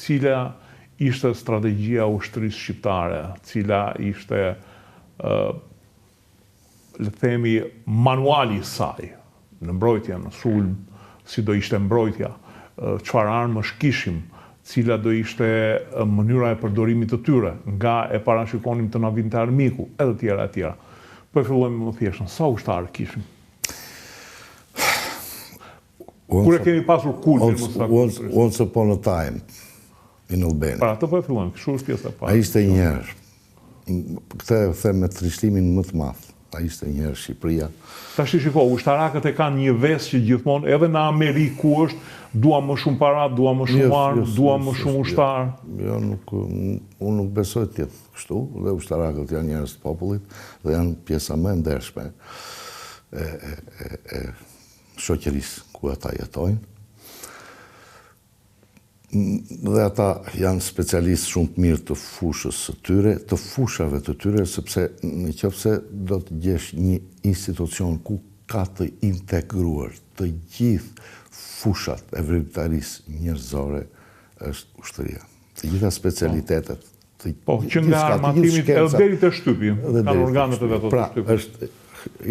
cila ishte strategjia ushtrisë shqiptare, cila ishte, le të themi, manuali i saj, në mbrojtje, në sulm, si do ishte mbrojtja, çfarë armësh kishim, cila do ishte mënyra e përdorimit të tyre, nga e parashikonim të na vinte armiku, edhe tjera e tjera. Po e fillojmë më thjesht, sa ushtarë kishim? Kur e kemi pasur kulmin Once upon a time in Albania. Para të po e fillojmë, kështu është pjesa e parë. Ai ishte një herë. Këtë e them me trishtimin më të madh. Ai ishte një herë Shqipëria. Tash shiko, ushtarakët e kanë një vesë që gjithmonë edhe në Amerikë ku është, dua më shumë para, dua më shumë armë, dua më shumë ushtar. Jo, unë nuk besoj të jetë kështu, dhe ushtarakët janë njerëz të popullit dhe janë pjesa më e ndershme e shoqërisë ku ata jetojnë. Dhe ata janë specialistë shumë të mirë të fushës së tyre, të fushave të tyre, sepse nëse do të gjesh një institucion ku ka të integruar të gjithë fushat e veprimtarisë njerëzore, është ushtria. Të gjitha specialitetet. Po, që nga armatimit edhe deri te shtypi, kanë organet e vetë të shtypit.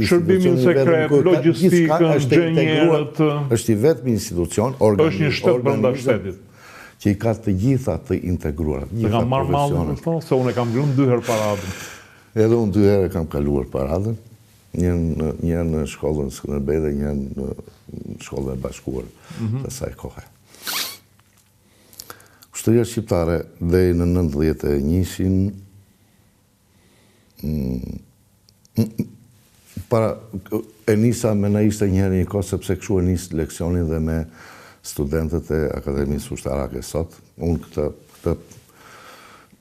Shërbimin sekret, logjistikën, gjenjerët. Është i vetmi institucion, është një shtet brenda shtetit, që i ka të gjitha të integruara. Të kam marrë mallin, se unë e kam ngrënë 2 herë paradën. Edhe unë 2 herë kam kaluar paradën, një në shkollën Skënderbej dhe një në shkollën e bashkuar të asaj kohe. Ushtria shqiptare deri në 91-shin para e nisa me na ishte një herë një kohë, sepse kështu e nis leksionin dhe me studentët e Akademisë Ushtarake sot. Unë këtë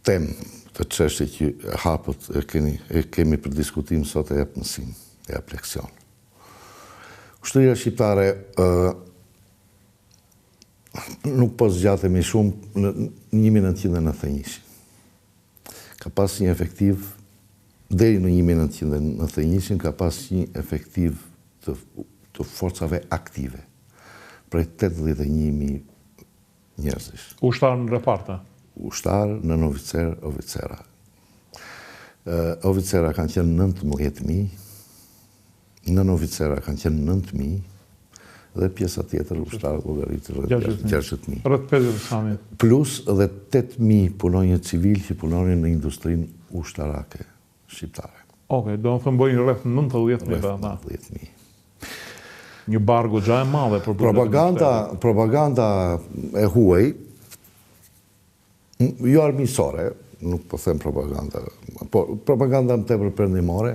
temë, të çështje që e hapët e kemi për diskutim sot, e jap mësim, e jap leksion. Ushtria shqiptare nuk po zgjatemi shumë në 1991. Ka pas një efektiv deri në 1991 ka pas një efektiv të forcave aktive, prej 81.000 njerëzish. Ushtar në reparta? Ushtar, nën oficer, oficera. Oficera kanë qenë 19.000, nën oficera kanë qenë 9.000, dhe pjesa tjetër ushtarë llogaritë rreth 60.000. Rreth 50.000. Plus edhe 8.000 punonjë civil që punonin në industrinë ushtarake shqiptare. Okej, do të thënë bojnë rreth 90.000. Një bargo gja e madhe për propaganda e huaj, jo armiqësore, nuk po them propaganda, po propaganda më tepër perëndimore,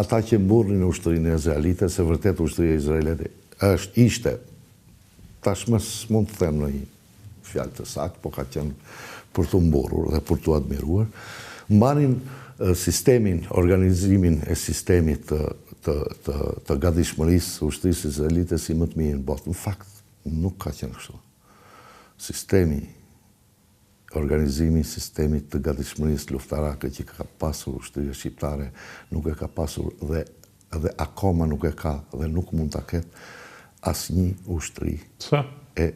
ata që mburrin ushtrinë izraelite, se vërtet ushtria izraelite ishte, tashmë s'mund të them në një fjalë të saktë, po ka qenë për të mburur dhe për të admiruar, mbanin sistemin, organizimin e sistemit të gatishmërisë së ushtrisë izraelite si më të mirë në botë. Në fakt, nuk ka qenë kështu. Organizimi i sistemit të gatishmërisë luftarake që ka pasur ushtria shqiptare, nuk e ka pasur dhe akoma nuk e ka dhe nuk mund ta ketë asnjë ushtri e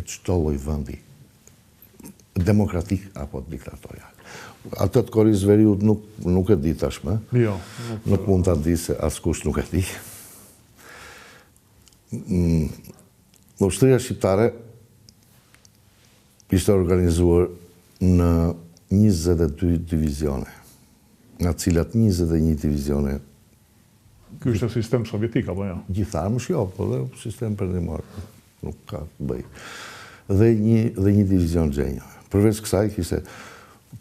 çdo lloji vendi, demokratik apo diktatorial. Atë të Korisë Veriut nuk e di tashmë. Jo. Nuk mund ta di se askush nuk e di. Ushtria shqiptare ishte organizuar në 22 divizione, nga cilat 21 divizione. Ky është sistem sovjetik apo jo? Gjitharmësh jo, po dhe sistem perëndimor nuk ka të bëj. Dhe një divizion gjenjë. Përveç kësaj kishte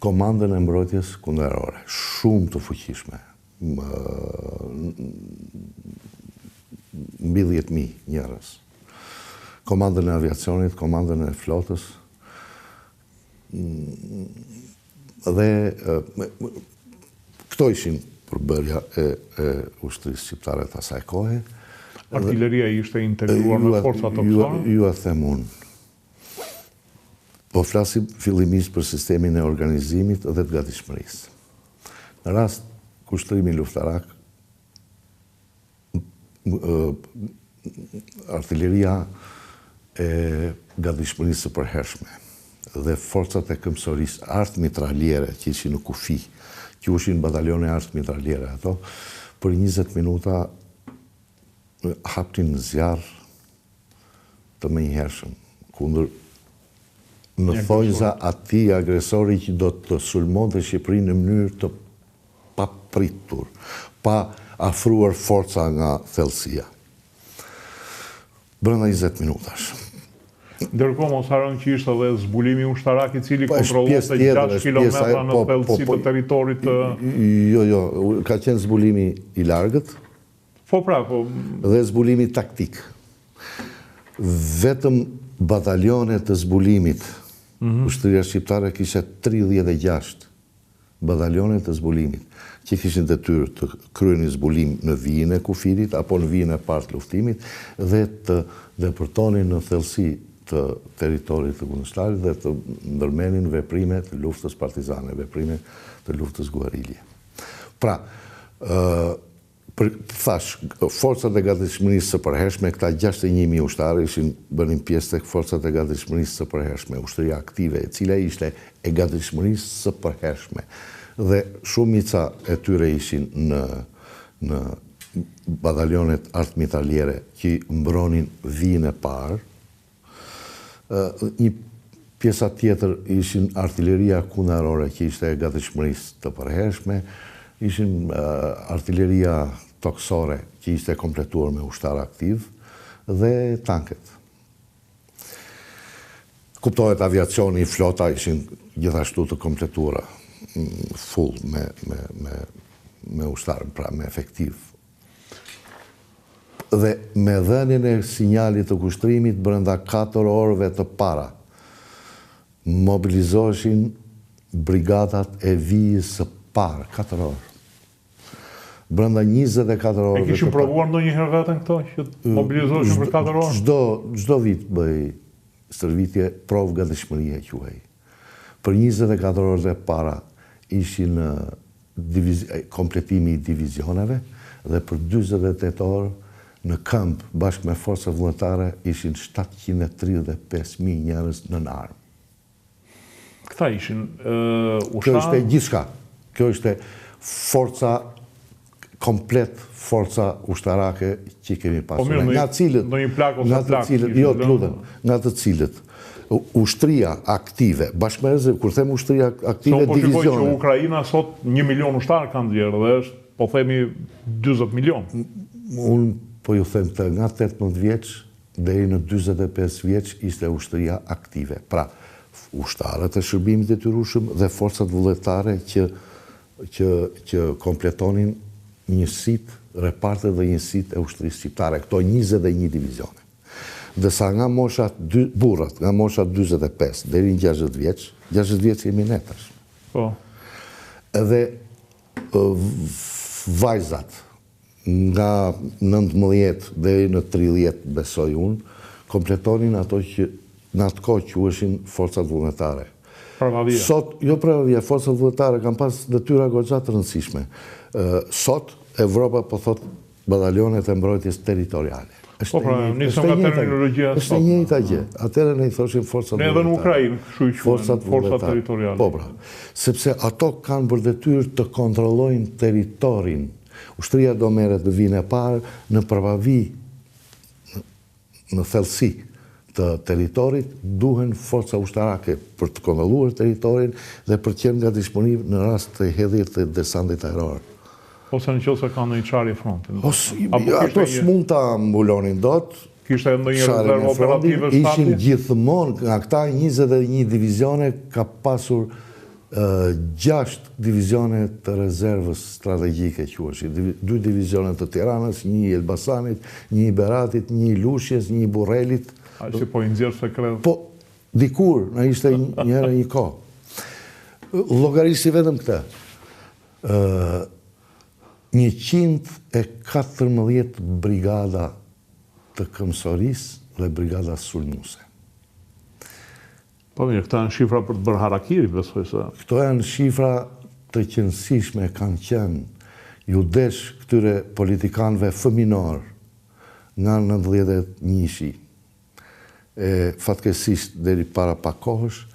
komandën e mbrojtjes kundërore, shumë të fuqishme, mbi 10.000 njerëz. Komandën e aviacionit, komandën e flotës, dhe këto ishin përbërja e ushtrisë shqiptare të asaj kohe. Artilleria ishte integruar në forcat toksore? Ju e them unë. Po flasim fillimisht për sistemin e organizimit dhe të gatishmërisë. Në rast kushtrimi luftarak, artilleria gatishmërisë së përhershme dhe forcat e këmbësorisë artë mitraljere që ishin në kufi, që ushin batalione artë mitraljere ato, për 20 minuta haptin zjarr të menjëhershëm kundër në thonjza atij agresori që do të sulmonte Shqipërinë në mënyrë të papritur, pa afruar forca nga thellësia. Brenda 20 minutash. Ndërkohë mos harron që ishte edhe zbulimi ushtarak i cili kontrollonte 6 kilometra në thellësi të territorit të... Jo, ka qenë zbulimi i largët. Po. Dhe zbulimi taktik. Vetëm batalione të zbulimit, Ushtria Shqiptare kishte 36 batalione të zbulimit, që kishin detyrë të kryenin zbulim në vijën e kufirit, apo në vijën e parë të luftimit, dhe të depërtonin në thellësi të territorit të kundërshtarit dhe të ndërmenin veprime të luftës partizane, veprime të luftës guerilje. Pra, thash, forcat e gatishmërisë së përhershme, këta 61.000 ushtarë ishin bënin pjesë tek forcat e gatishmërisë së përhershme, ushtria aktive, e cila ishte e gatishmërisë së përhershme. Dhe shumica e tyre ishin në batalionet artë mitraljere që mbronin vijën e parë. Një pjesa tjetër ishin artilleria kundërore që ishte e gatishmërisë të përhershme, ishin artilleria toksore që ishte kompletuar me ushtar aktiv dhe tanket. Kuptohet aviacioni, flota ishin gjithashtu të kompletuara full me ushtar, pra me efektiv. Dhe me dhënien e sinjalit të kushtrimit brenda 4 orëve të para mobilizoheshin brigadat e vijës së parë, 4 orë. Brenda 24 orëve. E kishin provuar ndonjëherë vetën këto që mobilizoheshin për 4 orë? Çdo vit bëj stërvitje provë gatishmërie quhej. Për 24 orët e para ishin kompletimi i divizioneve dhe për 48 orë në këmbë bashkë me forcat vullnetare ishin 735.000 njerëz në armë. Këta ishin ushtarë? Kjo ishte gjithçka. Kjo ishte forca komplet, forca ushtarake që kemi pasur. Nga të cilët ushtria aktive, bashkë me rezervë, kur them ushtria aktive, divizione. Po që Ukraina sot 1 milion ushtarë kanë nxjerrë dhe është, po themi, 20 milion. Unë po ju them të nga 18 vjeç deri në 45 vjeç ishte ushtria aktive. Pra, ushtarët e shërbimit detyrueshëm dhe forcat vullnetare që kompletonin njësit, repartet dhe njësit e ushtrisë shqiptare, këto 21 divizione. Dhe sa nga mosha burrat, nga mosha 25 deri në 60 vjeç, 60 vjeç jemi ne tash. Po. Edhe vajzat nga 19 deri në 30, besoj unë, kompletonin ato që në atë kohë quheshin forcat vullnetare. Pravavia. Sot, jo pravavia, forcat vullnetare kanë pas detyra goxha të rëndësishme. Sot Evropa po thot batalionet e mbrojtjes territoriale. Po pra, nisëm nga terminologjia sot. Është e njëjta gjë. Atëherë ne i thoshim forcat vullnetare. Edhe në Ukrainë, kështu i quhen, forcat territoriale. Po pra, sepse ato kanë për detyrë të kontrollojnë territorin. Ushtria do merret në vijën e parë në pravavi, në thellësi të territorit, duhen forca ushtarake për të kontrolluar territorin dhe për të qenë gatishmëri në rast të hedhjes të desantit ajror. Ose në qoftë se kanë ndonjë çarje fronti. Ato s'mund ta mbulonin dot. Kishte ndonjë rezervë operative shtati? Ishin gjithmonë, nga këta 21 divizione ka pasur 6 divizione të rezervës strategjike quheshin. 2 divizione të Tiranës, 1 i Elbasanit, 1 i Beratit, 1 i Lushjes, 1 i Burrelit. A që po i nxjerr sekret? Po, dikur, në ishte njëherë një kohë. Llogarisi vetëm këtë. 114 brigada të këmbësorisë dhe brigada sulmuese. Po mirë, këta janë shifra për të bërë harakiri, besoj se. Këto janë shifra të qëndësishme, kanë qenë. Ju desh këtyre politikanëve fëminor nga 91-shi, Fatkeqësisht deri para pak kohësh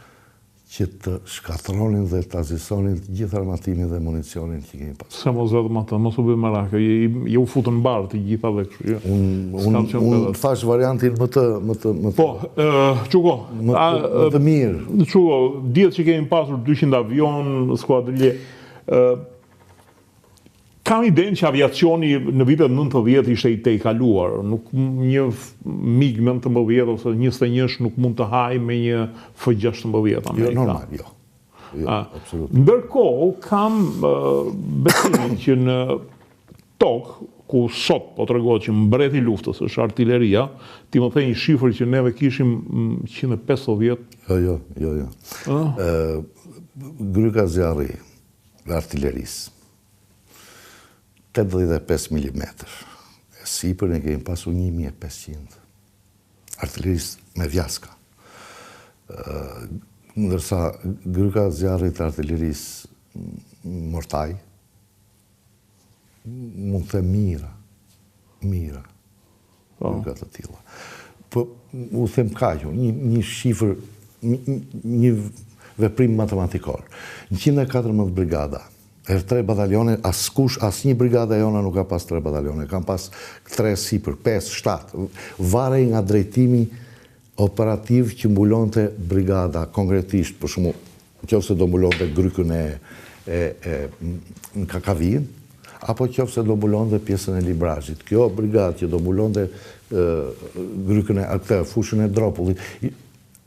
që të shkatronin dhe të azisonin gjithë armatimin dhe municionin që kemi pasur. Se mos vetëm atë, mos u bë merak, ju futën mbar të gjitha dhe kështu. Unë thash variantin më të Po, Çuko, më të mirë. Çuko, dihet që kemi pasur 200 avion, skuadrille. Kam idenë që aviacioni në vitet 90 ishte i tejkaluar. Nuk një MiG-19 ose 21 nuk mund të hajë me një F-16 amerikan. Jo, normal, jo. Absolut. Ndërkohë, kam besimin që në tokë, ku sot po tregohet që mbreti i luftës është artilleria, ti më the një shifër që neve kishim 150. Jo. Gryka zjarri dhe artillerisë. 85 mm. Sipër ne kemi pasur 1500. Artillerisë me vjaska. Ndërsa gryka zjarrit të artillerisë mortaj mund të mira. Gryka të tilla. Po u them kaq, një shifër, një veprim matematikor. 114 brigada. 3 batalione, asnjë brigada jona nuk ka pas 3 batalione, kam pas 3 sipër, 5, 7. Varej nga drejtimi operativ që mbulonte brigada, konkretisht, për shembull, nëse do mbulonte grykën në Kakavin, apo nëse do mbulonte pjesën e Librazhit. Kjo brigadë që do mbulonte grykën fushën e Dropullit,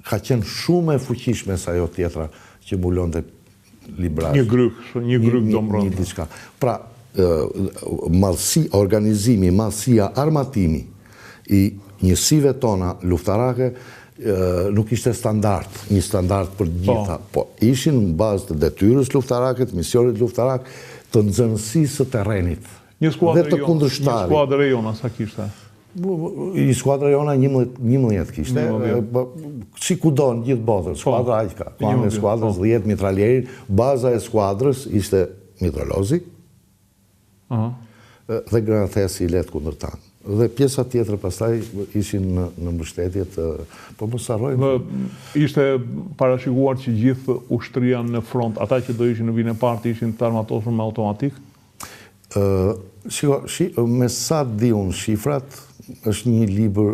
ka qenë shumë e fuqishme sa ajo tjetra që mbulonte Librazh. Një gryk do mbronte. Një diçka. Pra, organizimi, mallësia, armatimi i njësive tona luftarake nuk ishte standard, një standard për gjitha, po ishin në bazë të detyrës luftarake, të misionit luftarak, të nxënësisë së terrenit. Një skuadrë jona sa kishte? I skuadra jona 11 kishte, si ku do në gjithë botën, skuadra aq ka. Ka me skuadrës 10 mitraljerin, baza e skuadrës ishte mitralozi dhe granatesi i lehtë kundërtan. Dhe pjesa tjetër pastaj ishin në mbështetjet, po mos harrojmë. Ishte parashikuar që gjithë ushtria në front, ata që do ishin në vijën e parë ishin të armatosur me automatik? Me sa di unë shifrat, është një libër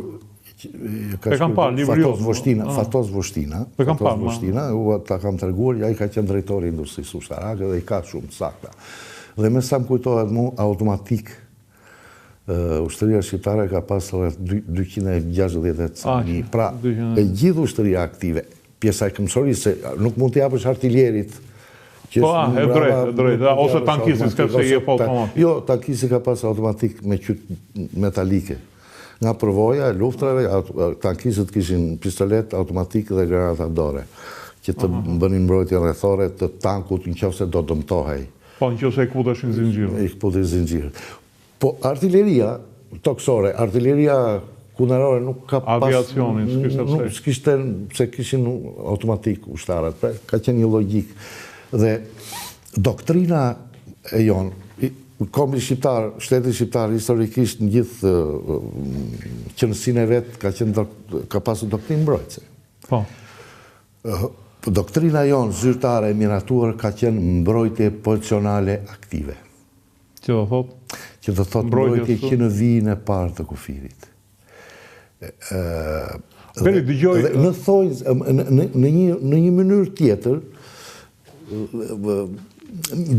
Fatos Voshtina, ta kam treguar, ja i ka qenë drejtori i industrisë ushtarake dhe i ka shumë të sakta. Dhe me sa më kujtohet mu, automatik, ushtëria shqiptare ka pas 260.000. Pra, e gjithë ushtëria aktive, pjesa e këmësorisë, se nuk mund të japësh artillerit. Po, e drejt, ose tankisit, s'ka se je pa automatik. Jo, tankisit ka pas automatik me qytë metalike. Nga përvoja e luftrave, tankisit kishin pistolet automatik dhe granata dore, që të bënin mbrojtje rrethore të tankut nëse do dëmtohej. Po, nëse i kputeshin zinxhirë. I kputeshin zinxhirë. Po, artilleria toksore, artilleria kunderore nuk ka pas... Aviacionin, s'kishte se kishin automatik ushtarët, ka qenë një logjik. Dhe doktrina e jonë, kombi shqiptar, shteti shqiptar historikisht në gjithë qënësinë e vetë ka pasur doktrinë mbrojtëse. Po. Doktrina jonë zyrtare e miratuar ka qenë mbrojtje pozicionale aktive. Që do thot? Që do thot mbrojtje që në vijën e parë të kufirit. Në një mënyrë tjetër,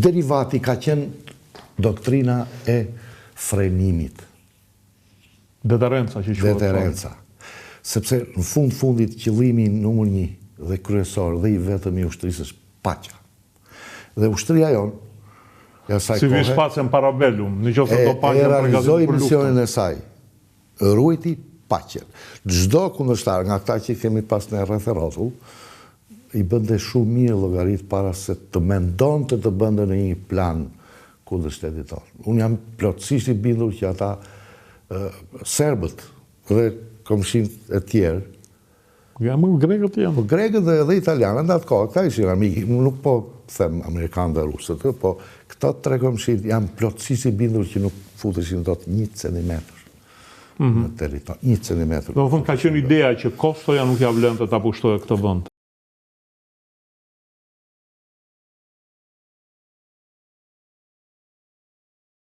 derivati ka qenë doktrina e frenimit. Deterenca që quhet. Deterenca. Sepse në fundit qëllimi numër 1 dhe kryesor dhe i vetëm i ushtrisë është paqja. Dhe ushtria jonë, si vish pacem parabellum, në qoftë do paqja e realizoi misionin e saj, ruajti paqen. Çdo kundërshtar nga ata që kemi pas në rreth e rrotull, i bënde shumë mirë llogarit para se të mendonte të bënde në një plan kundër shtetit tonë. Unë jam plotësisht i bindur që ata serbët dhe komshinët e tjerë, grekët janë. Po grekët dhe italianët në atë kohë, këta ishin amiki, nuk po them amerikanë dhe rusët, po këta 3 komshinët janë plotësisht i bindur që nuk futeshin dot 1 centimetër. në territor, 1 centimetër. Do të thonë ka qenë ideja që Kostoja nuk ja vlen të ta pushtojë këtë vend.